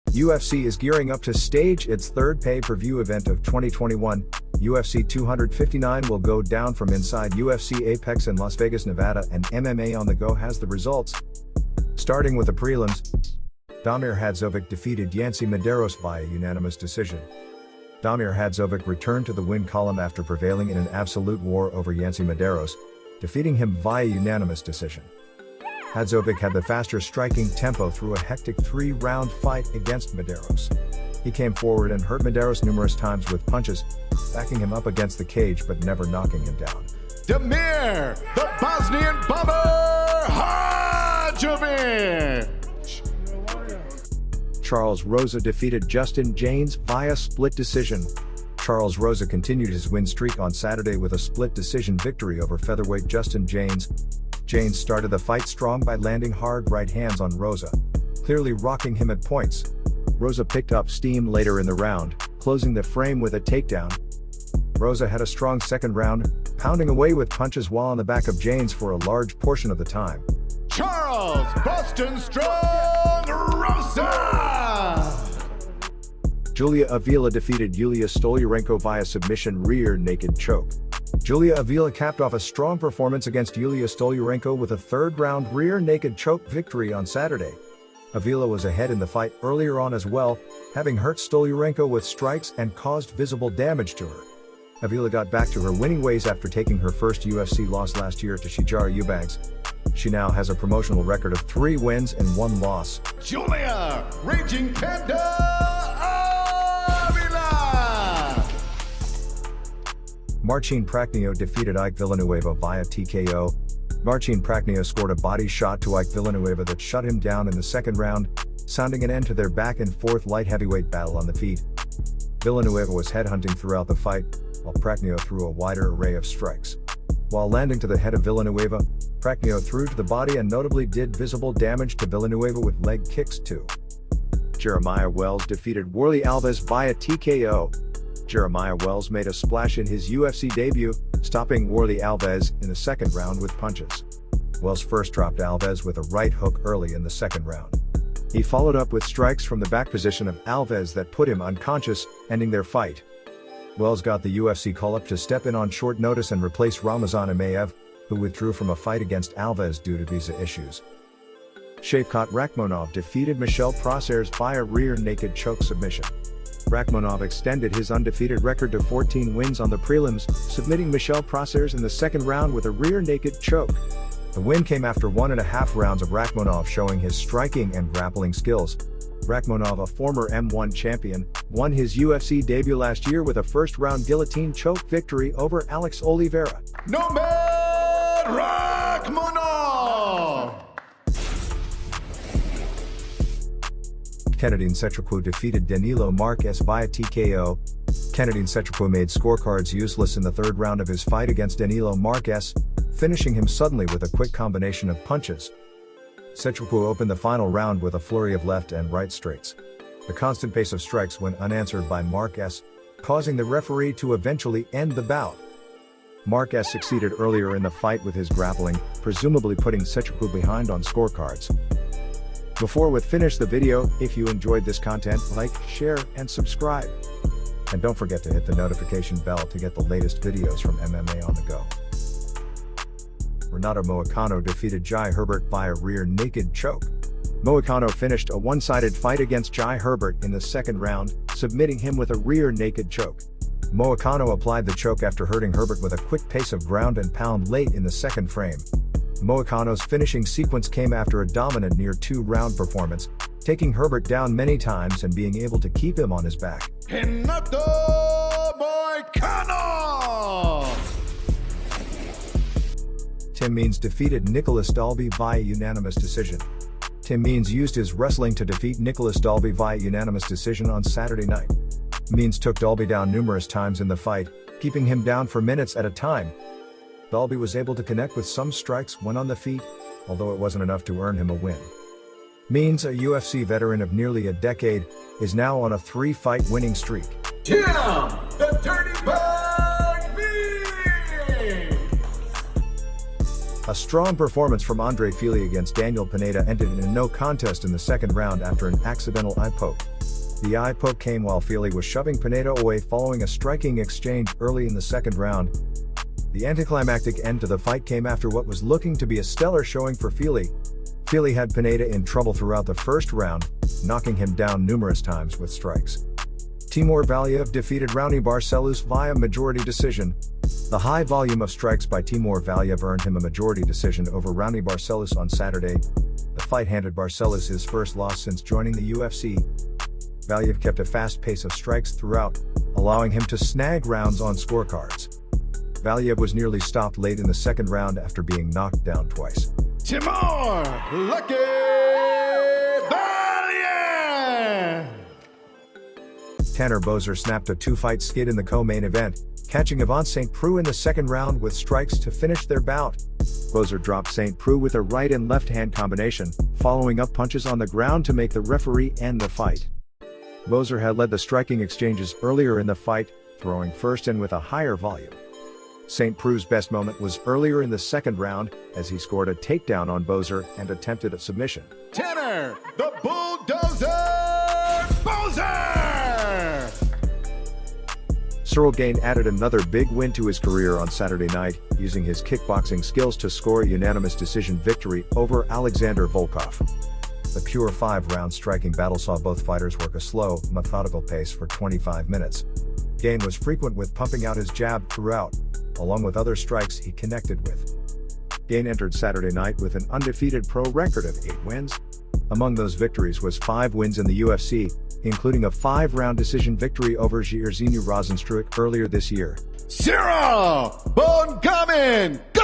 UFC is gearing up to stage its third pay-per-view event of 2021. UFC 259 will go down from inside UFC APEX in Las Vegas, Nevada, and MMA on the Go has the results. Starting with the prelims, Damir Hadzovic defeated Yancy Medeiros via unanimous decision. Damir Hadzovic returned to the win column after prevailing in an absolute war over Yancy Medeiros, defeating him via unanimous decision. Hadzovic had the faster striking tempo through a hectic 3-round fight against Medeiros. He came forward and hurt Medeiros numerous times with punches, backing him up against the cage but never knocking him down. Damir, the Bosnian bomber, Hadzovic! Ciryl Rosa defeated Jaynes via split decision. Ciryl Rosa continued his win streak on Saturday with a split decision victory over featherweight Jaynes. Jaynes started the fight strong by landing hard right hands on Rosa, clearly rocking him at points. Rosa picked up steam later in the round, closing the frame with a takedown. Rosa had a strong second round, pounding away with punches while on the back of Jaynes for a large portion of the time. Charles Boston Strong Rosa! Julija Avila defeated Yulia Stoliarenko via submission rear naked choke. Julija Avila capped off a strong performance against Yulia Stoliarenko with a third-round rear naked choke victory on Saturday. Avila was ahead in the fight earlier on as well, having hurt Stoliarenko with strikes and caused visible damage to her. Avila got back to her winning ways after taking her first UFC loss last year to Ciryl Gane. She now has a promotional record of 3 wins and 1 loss. Julia, Raging Panda, Avila! Marcin Prachnio defeated Villanueva via TKO. Marcin Prachnio scored a body shot to Villanueva that shut him down in the second round, sounding an end to their back-and-forth light heavyweight battle on the feet. Villanueva was headhunting throughout the fight, while Prachnio threw a wider array of strikes. While landing to the head of Villanueva, Prachnio threw to the body and notably did visible damage to Villanueva with leg kicks too. Jeremiah Wells defeated Alves via TKO. Jeremiah Wells made a splash in his UFC debut, stopping Alves in the second round with punches. Wells first dropped Alves with a right hook early in the second round. He followed up with strikes from the back position of Alves that put him unconscious, ending their fight. Wells got the UFC call-up to step in on short notice and replace Ramazan Amaev, who withdrew from a fight against Alves due to visa issues. Shavkat Rakhmonov defeated Michel Prazeres via rear naked choke submission. Rakhmonov extended his undefeated record to 14 wins on the prelims, submitting Michel Prazeres in the second round with a rear naked choke. The win came after 1.5 rounds of Rakhmonov showing his striking and grappling skills. Rakhmonov, a former M1 champion, won his UFC debut last year with a first-round guillotine choke victory over Alex Oliveira. Nomad Rakhmonov! Kennedy Nzechukwu defeated Danilo Marques via TKO. Kennedy Nzechukwu made scorecards useless in the third round of his fight against Danilo Marques, finishing him suddenly with a quick combination of punches. Nzechukwu opened the final round with a flurry of left and right straights. The constant pace of strikes went unanswered by Marques, causing the referee to eventually end the bout. Marques succeeded earlier in the fight with his grappling, presumably putting Nzechukwu behind on scorecards. Before we finish the video, if you enjoyed this content, like, share, and subscribe. And don't forget to hit the notification bell to get the latest videos from MMA on the Go. Renato Moicano defeated Jai Herbert via rear naked choke. Moicano finished a one-sided fight against Jai Herbert in the second round, submitting him with a rear naked choke. Moicano applied the choke after hurting Herbert with a quick pace of ground and pound late in the second frame. Moicano's finishing sequence came after a dominant near 2-round performance, taking Herbert down many times and being able to keep him on his back. Renato Moicano! Tim Means defeated Nicolas Dalton via unanimous decision. Tim Means used his wrestling to defeat Nicolas Dalton via unanimous decision on Saturday night. Means took Dalton down numerous times in the fight, keeping him down for minutes at a time. Dalton was able to connect with some strikes when on the feet, although it wasn't enough to earn him a win. Means, a UFC veteran of nearly a decade, is now on a 3-fight winning streak. Tim, the Dirty Bird Means! A strong performance from Fili against Daniel Pineda ended in a no contest in the second round after an accidental eye poke. The eye poke came while Fili was shoving Pineda away following a striking exchange early in the second round. The anticlimactic end to the fight came after what was looking to be a stellar showing for Fili. Fili had Pineda in trouble throughout the first round, knocking him down numerous times with strikes. Timur Valiev defeated Roundy Barcelos via majority decision. The high volume of strikes by Timur Valiev earned him a majority decision over Roundy Barcelos on Saturday. The fight handed Barcelos his first loss since joining the UFC. Valiev kept a fast pace of strikes throughout, allowing him to snag rounds on scorecards. Valiev was nearly stopped late in the second round after being knocked down twice. Timur Lucky Valiev! Tanner Boser snapped a two-fight skid in the co-main event, catching Yvan St. Preux in the second round with strikes to finish their bout. Boser dropped St. Preux with a right and left-hand combination, following up punches on the ground to make the referee end the fight. Boser had led the striking exchanges earlier in the fight, throwing first and with a higher volume. St. Preux's best moment was earlier in the second round, as he scored a takedown on Boser and attempted a submission. Tanner, the Bulldozer Boser! Ciryl Gane added another big win to his career on Saturday night, using his kickboxing skills to score a unanimous decision victory over Alexander Volkov. The pure 5-round striking battle saw both fighters work a slow, methodical pace for 25 minutes. Gane was frequent with pumping out his jab throughout, along with other strikes he connected with. Gane entered Saturday night with an undefeated pro record of 8 wins. Among those victories was 5 wins in the UFC, including a 5-round decision victory over Jairzinho Rozenstruik earlier this year. Ciryl Gane! Go!